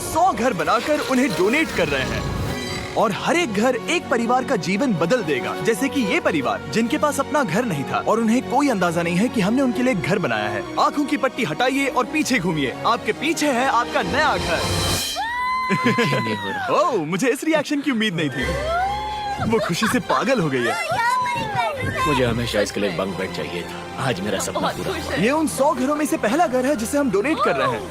100 घर बनाकर उन्हें डोनेट कर रहे हैं और हर एक घर एक परिवार का जीवन बदल देगा। जैसे कि ये परिवार जिनके पास अपना घर नहीं था और उन्हें कोई अंदाजा नहीं है कि हमने उनके लिए घर बनाया है। आंखों की पट्टी हटाइए और पीछे घूमिए। आपके पीछे है आपका नया घर। नहीं हो रहा। ओह, मुझे इस रिएक्शन की उम्मीद नहीं थी। वो खुशी से पागल हो गई है। मुझे हमेशा इसके लिए बंक बेड चाहिए था। आज मेरा सपना पूरा हुआ। ये उन 100 घरों में से पहला घर है जिसे हम डोनेट कर रहे हैं।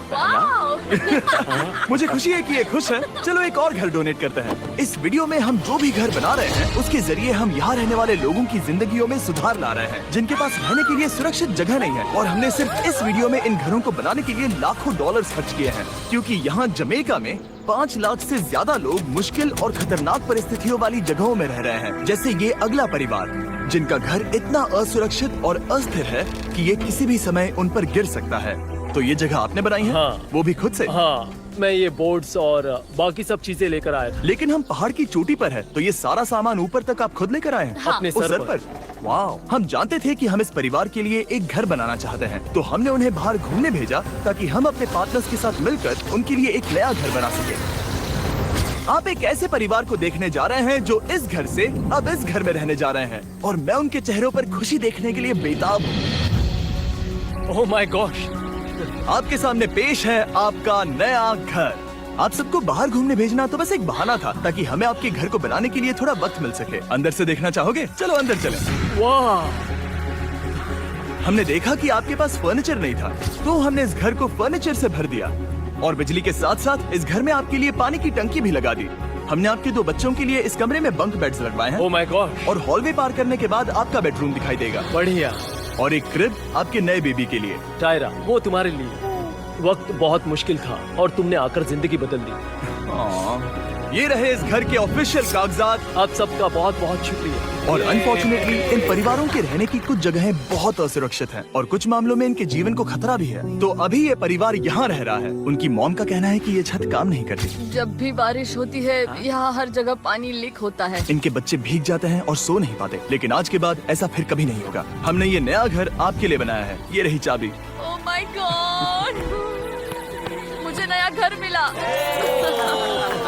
मुझे खुशी है कि ये खुश है। चलो एक और घर डोनेट करते हैं। इस वीडियो में हम जो भी घर बना रहे हैं उसके जरिए हम यहाँ रहने वाले लोगों की जिंदगियों में सुधार ला रहे हैं जिनके पास रहने के लिए सुरक्षित जगह नहीं है। और हमने सिर्फ इस वीडियो में इन घरों को बनाने के लिए लाखों डॉलर्स खर्च किए हैं, क्योंकि यहाँ जमैका में 5 लाख से ज्यादा लोग मुश्किल और खतरनाक परिस्थितियों वाली जगहों में रह रहे हैं। जैसे ये अगला परिवार जिनका घर इतना असुरक्षित और अस्थिर है कि ये किसी भी समय उन पर गिर सकता है। तो ये जगह आपने बनाई है? हाँ। वो भी खुद से? हाँ, मैं ये बोर्ड्स और बाकी सब चीजें लेकर आया था। लेकिन हम पहाड़ की चोटी पर है, तो ये सारा सामान ऊपर तक आप खुद लेकर आए हैं? हाँ। अपने उस सर पर। वाह! हम जानते थे कि हम इस परिवार के लिए एक घर बनाना चाहते हैं, तो हमने उन्हें बाहर घूमने भेजा ताकि हम अपने पार्टनर्स के साथ मिलकर उनके लिए एक नया घर बना सके। आप एक ऐसे परिवार को देखने जा रहे हैं जो इस घर से अब इस घर में रहने जा रहे हैं, और मैं उनके चेहरों पर खुशी देखने के लिए बेताब हूँ। Oh my gosh! आपके सामने पेश है आपका नया घर। आप सबको बाहर घूमने भेजना तो बस एक बहाना था ताकि हमें आपके घर को बनाने के लिए थोड़ा वक्त मिल सके। अंदर से देखना चाहोगे? चलो अंदर चलें। वाह! हमने देखा कि आपके पास फर्नीचर नहीं था, तो हमने इस घर को फर्नीचर से भर दिया और बिजली के साथ साथ इस घर में आपके लिए पानी की टंकी भी लगा दी। हमने आपके 2 बच्चों के लिए इस कमरे में बंक बेड्स लगवाए हैं। Oh my God! और हॉलवे पार करने के बाद आपका बेडरूम दिखाई देगा बढ़िया। और एक क्रिब आपके नए बेबी के लिए। टायरा, वो तुम्हारे लिए। वक्त बहुत मुश्किल था और तुमने आकर जिंदगी बदल दी। ये रहे इस घर के ऑफिशियल कागजात। आप सबका बहुत बहुत शुक्रिया। और अनफॉर्चुनेटली इन परिवारों के रहने की कुछ जगहें बहुत असुरक्षित हैं और कुछ मामलों में इनके जीवन को खतरा भी है। तो अभी ये परिवार यहाँ रह रहा है। उनकी मॉम का कहना है कि ये छत काम नहीं करती। जब भी बारिश होती है यहाँ हर जगह पानी लीक होता है। इनके बच्चे भीग जाते हैं और सो नहीं पाते। लेकिन आज के बाद ऐसा फिर कभी नहीं होगा। हमने ये नया घर आपके लिए बनाया है। ये रही चाबी। Oh my God! मुझे नया घर मिला।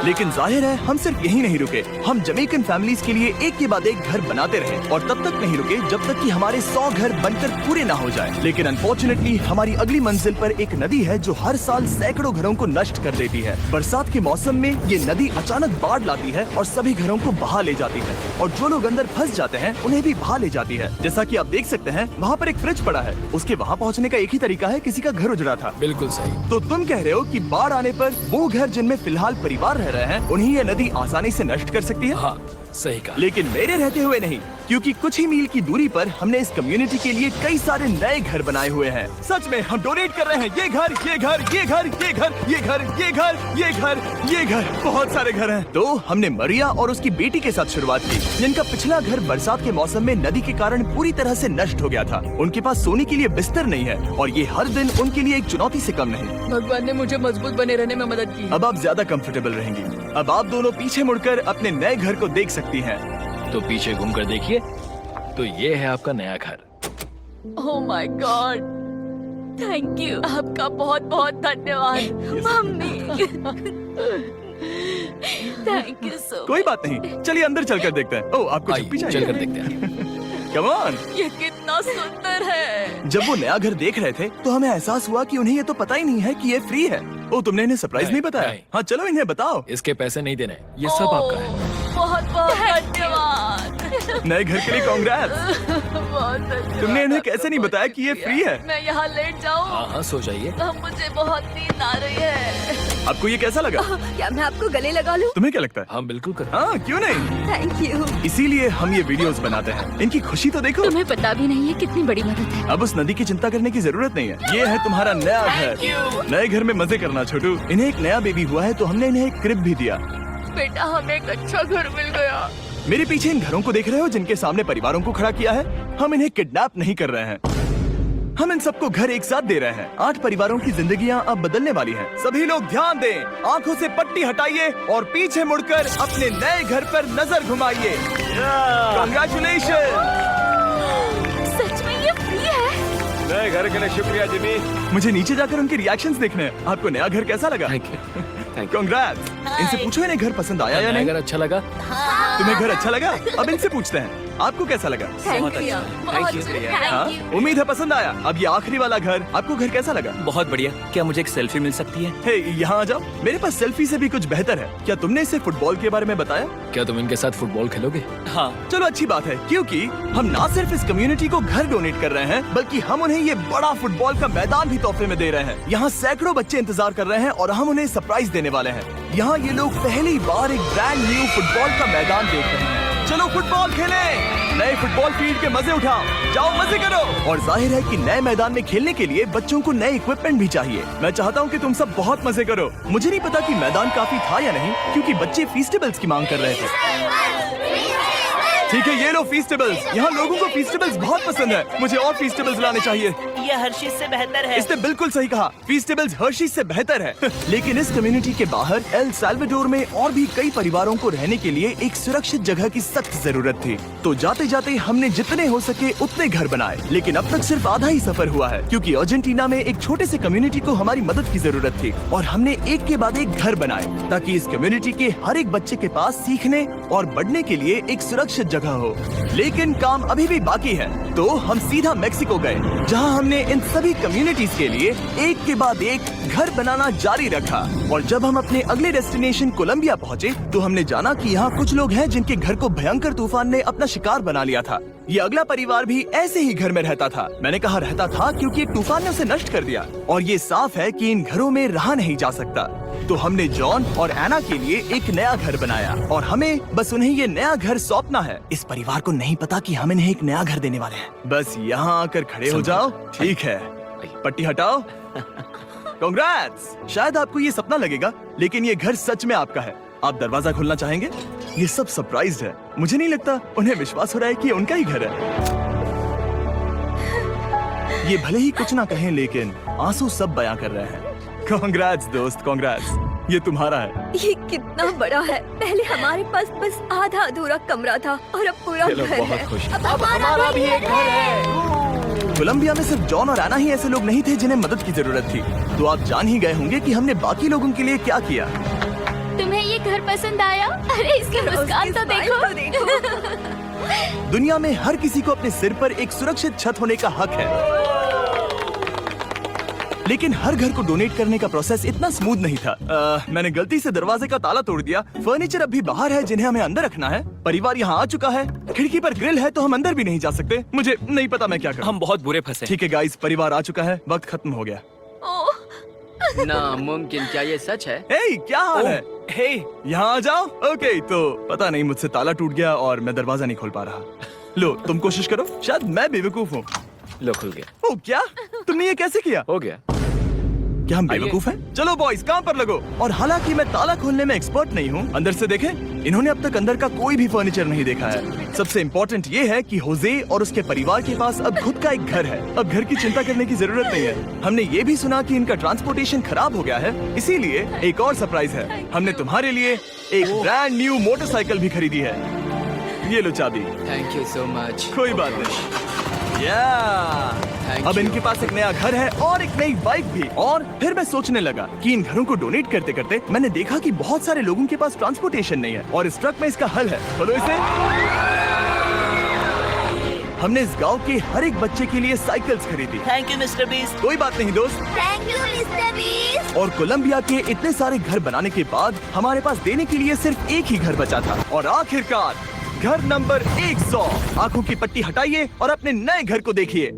लेकिन जाहिर है हम सिर्फ यही नहीं रुके। हम जमैकन फैमिलीज के लिए एक के बाद एक घर बनाते रहे और तब तक नहीं रुके जब तक कि हमारे 100 घर बनकर पूरे ना हो जाए। लेकिन अनफॉर्चुनेटली हमारी अगली मंजिल पर एक नदी है जो हर साल सैकड़ों घरों को नष्ट कर देती है। बरसात के मौसम में ये नदी अचानक बाढ़ लाती है और सभी घरों को बहा ले जाती है, और जो लोग अंदर फंस जाते हैं उन्हें भी बहा ले जाती है। जैसा कि आप देख सकते हैं वहाँ पर एक फ्रिज पड़ा है। उसके वहाँ पहुँचने का एक ही तरीका है, किसी का घर उजड़ा था। बिल्कुल सही। तो तुम कह रहे हो कि बाढ़ आने पर वो घर जिनमें फिलहाल परिवार रह रहे हैं उन्हें ये नदी आसानी से नष्ट कर सकती है? हाँ, सही कहा। लेकिन मेरे रहते हुए नहीं, क्योंकि कुछ ही मील की दूरी पर हमने इस कम्युनिटी के लिए कई सारे नए घर बनाए हुए हैं। सच में हम डोनेट कर रहे हैं। ये घर, ये घर, ये घर, ये घर, ये घर, ये घर, ये घर, ये घर, बहुत सारे घर हैं। तो हमने मरिया और उसकी बेटी के साथ शुरुआत की, जिनका पिछला घर बरसात के मौसम में नदी के कारण पूरी तरह से नष्ट हो गया था। उनके पास सोने के लिए बिस्तर नहीं है और ये हर दिन उनके लिए एक चुनौती से कम नहीं। भगवान ने मुझे मजबूत बने रहने में मदद की। अब आप ज्यादा कंफर्टेबल रहेंगी। अब आप दोनों पीछे मुड़कर अपने नए घर को देख सकती हैं। तो पीछे घूमकर देखिए, तो ये है आपका नया घर। Oh my God! Thank you. आपका बहुत बहुत धन्यवाद मम्मी। Thank you so. कोई बात नहीं, चलिए अंदर चलकर देखते हैं। ओह, आपको आइए, चुप्पी चाहिए? चलकर देखते हैं। Come on! ये कितना सुंदर है। जब वो नया घर देख रहे थे तो हमें एहसास हुआ कि उन्हें ये तो पता ही नहीं है कि ये फ्री है। ओ, तुमने इन्हें सरप्राइज नहीं बताया? नहीं। हाँ, चलो इन्हें बताओ। इसके पैसे नहीं देने, ये सब आपका है। बहुत बहुत धन्यवाद। नए घर के लिए कांग्रेट्स। बहुत धन्यवाद। तुमने इन्हें कैसे नहीं बताया कि ये फ्री है? मैं यहाँ लेट जाऊँ? हाँ हाँ, सो जाइए। अब मुझे बहुत नींद आ रही है। आपको ये कैसा लगा? क्या मैं आपको गले लगा लूं? तुम्हें क्या लगता है? हाँ बिल्कुल कर। हाँ, क्यों नहीं? Thank you. इसीलिए हम ये वीडियोस बनाते हैं। इनकी खुशी तो देखो। तुम्हें पता भी नहीं है कितनी बड़ी मदद है। अब उस नदी की चिंता करने की जरूरत नहीं है। ये है तुम्हारा नया घर। नए घर में मजे करना छोटू। इन्हें एक नया बेबी हुआ है तो हमने इन्हें एक क्रिब भी दिया। बेटा, हमें एक अच्छा घर मिल गया। मेरे पीछे इन घरों को देख रहे हो जिनके सामने परिवारों को खड़ा किया है? हम इन्हें किडनैप नहीं कर रहे हैं। हम इन सबको घर एक साथ दे रहे हैं। 8 परिवारों की जिंदगियां अब बदलने वाली हैं। सभी लोग ध्यान दें, आंखों से पट्टी हटाइए और पीछे मुड़कर अपने नए घर पर नजर घुमाइए। कांग्रेचुलेशन! सच में ये फ्री है? नए घर के लिए शुक्रिया जिमी। मुझे नीचे जाकर उनके रिएक्शंस देखने हैं। आपको नया घर कैसा लगा? Thank you, thank you. Congrats. इनसे पूछो इन्हें घर पसंद आया या नहीं? अगर अच्छा लगा तुम्हें घर अच्छा लगा? अब इनसे पूछते हैं आपको कैसा लगा? Thank you. Thank you. हाँ? उम्मीद है पसंद आया। अब ये आखिरी वाला घर, आपको घर कैसा लगा? बहुत बढ़िया। क्या मुझे एक सेल्फी मिल सकती है? हे, यहाँ आ जाओ। मेरे पास सेल्फी से भी कुछ बेहतर है। क्या तुमने इसे फुटबॉल के बारे में बताया? क्या तुम इनके साथ फुटबॉल खेलोगे? हाँ। चलो अच्छी बात है, क्योंकि हम ना सिर्फ इस कम्युनिटी को घर डोनेट कर रहे हैं, बल्कि हम उन्हें ये बड़ा फुटबॉल का मैदान भी तोहफे में दे रहे हैं। यहाँ सैकड़ों बच्चे इंतजार कर रहे हैं और हम उन्हें सरप्राइज देने वाले हैं। यहाँ ये लोग पहली बार एक ब्रांड न्यू फुटबॉल का मैदान देख रहे हैं। चलो फुटबॉल खेलें, नए फुटबॉल फील्ड के मजे उठाओ, जाओ मजे करो। और जाहिर है कि नए मैदान में खेलने के लिए बच्चों को नए इक्विपमेंट भी चाहिए। मैं चाहता हूँ कि तुम सब बहुत मजे करो। मुझे नहीं पता कि मैदान काफी था या नहीं, क्योंकि बच्चे फीस्टेबल्स की मांग कर रहे थे। ठीक है, ये लो फीस्टेबल्स। यहाँ लोगों को फीस्टेबल्स बहुत पसंद है। मुझे और फीस्टेबल्स लाने चाहिए। ये हर्शीज से बेहतर है। इसने बिल्कुल सही कहा, फीस्टेबल्स हर्शीज से बेहतर है। लेकिन इस कम्युनिटी के बाहर एल साल्वाडोर में और भी कई परिवारों को रहने के लिए एक सुरक्षित जगह की सख्त जरूरत थी। तो जाते जाते हमने जितने हो सके उतने घर बनाए, लेकिन अब तक सिर्फ आधा ही सफर हुआ है, क्योंकि अर्जेंटीना में एक छोटे से कम्युनिटी को हमारी मदद की जरूरत थी और हमने एक के बाद एक घर बनाए ताकि इस कम्युनिटी के हर एक बच्चे के पास सीखने और बढ़ने के लिए एक सुरक्षित जगह हो। लेकिन काम अभी भी बाकी है, तो हम सीधा मेक्सिको गए, जहां हमने इन सभी कम्युनिटीज के लिए एक के बाद एक घर बनाना जारी रखा। और जब हम अपने अगले डेस्टिनेशन कोलंबिया पहुंचे, तो हमने जाना कि यहाँ कुछ लोग हैं जिनके घर को भयंकर तूफान ने अपना शिकार बना लिया था। ये अगला परिवार भी ऐसे ही घर में रहता था। मैंने कहा रहता था क्योंकि एक तूफान ने उसे नष्ट कर दिया, और ये साफ है कि इन घरों में रहा नहीं जा सकता। तो हमने जॉन और एना के लिए एक नया घर बनाया और हमें बस उन्हें ये नया घर सौंपना है। इस परिवार को नहीं पता कि हम इन्हें एक नया घर देने वाले हैं। बस यहाँ आकर खड़े हो जाओ। ठीक है, पट्टी हटाओ। कांग्रेट्स। शायद आपको ये सपना लगेगा, लेकिन ये घर सच में आपका है। आप दरवाजा खोलना चाहेंगे? ये सब सरप्राइज्ड है। मुझे नहीं लगता उन्हें विश्वास हो रहा है कि ये उनका ही घर है। ये भले ही कुछ ना कहें, लेकिन आंसू सब बयां कर रहे हैं। कांग्रेट्स दोस्त, कांग्रेट्स। ये तुम्हारा है। ये कितना बड़ा है। पहले हमारे पास बस आधा अधूरा कमरा था और अब पूरा ये लोग घर बहुत है। खुश हैं। अब हमारा भी एक घर है। कोलंबिया में सिर्फ जॉन और एना ही ऐसे लोग नहीं थे जिन्हें मदद की जरूरत थी। तो आप जान ही गए होंगे कि हमने बाकी लोगों के लिए क्या किया। तुम्हें ये घर पसंद आया? अरे इसकी मुस्कान तो देखो। दुनिया में हर किसी को अपने सिर पर एक सुरक्षित छत होने का हक है, लेकिन हर घर को डोनेट करने का प्रोसेस इतना स्मूथ नहीं था। मैंने गलती से दरवाजे का ताला तोड़ दिया। फर्नीचर अब भी बाहर है जिन्हें हमें अंदर रखना है। परिवार यहाँ आ चुका है। खिड़की पर ग्रिल है तो हम अंदर भी नहीं जा सकते। मुझे नहीं पता मैं क्या करूं। हम बहुत बुरे फंसे। ठीक है गाइस, परिवार आ चुका है। वक्त खत्म हो गया। नामुमकिन, क्या ये सच है? हे, क्या हाल है? हे, यहाँ आ जाओ। ओके, तो पता नहीं मुझसे ताला टूट गया और मैं दरवाजा नहीं खोल पा रहा। लो तुम कोशिश करो, शायद मैं बेवकूफ हूँ। लो, खुल गया। ओ क्या? तुमने ये कैसे किया? हो गया। क्या हम बेवकूफ हैं? चलो बॉयज, काम पर लगो। और हालांकि मैं ताला खोलने में एक्सपर्ट नहीं हूँ, अंदर से देखें, इन्होंने अब तक अंदर का कोई भी फर्नीचर नहीं देखा है। सबसे इम्पोर्टेंट ये है कि होजे और उसके परिवार के पास अब खुद का एक घर है। अब घर की चिंता करने की जरूरत नहीं है। हमने ये भी सुना कि इनका ट्रांसपोर्टेशन खराब हो गया है, इसीलिए एक और सरप्राइज है। हमने तुम्हारे लिए एक ब्रांड न्यू मोटरसाइकिल भी खरीदी है। ये लो चाबी। Thank you so much. कोई बात नहीं। अब इनके पास एक नया घर है और एक नई बाइक भी। और फिर मैं सोचने लगा कि इन घरों को डोनेट करते करते मैंने देखा कि बहुत सारे लोगों के पास ट्रांसपोर्टेशन नहीं है, और इस ट्रक में इसका हल है। खोलो इसे। हमने इस गांव के हर एक बच्चे के लिए साइकिल्स खरीदी। Thank you mister beast. कोई बात नहीं दोस्त। Thank you mister beast. और कोलंबिया के इतने सारे घर बनाने के बाद हमारे पास देने के लिए सिर्फ एक ही घर बचा था। और आखिरकार घर नंबर 100। आंखों की पट्टी हटाइए और अपने नए घर को देखिए।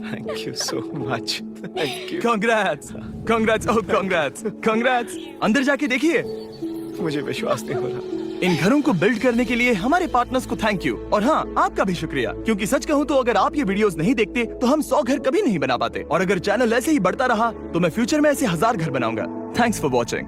Thank you so much. Thank you. Congrats, congrats, oh congrats, congrats. अंदर जाके देखिए। मुझे विश्वास नहीं हो रहा। इन घरों को बिल्ड करने के लिए हमारे पार्टनर्स को थैंक यू। और हाँ, आपका भी शुक्रिया, क्योंकि सच कहूँ तो अगर आप ये वीडियोस नहीं देखते तो हम 100 घर कभी नहीं बना पाते। और अगर चैनल ऐसे ही बढ़ता रहा तो मैं फ्यूचर में ऐसे 1000 घर बनाऊंगा। Thanks for watching.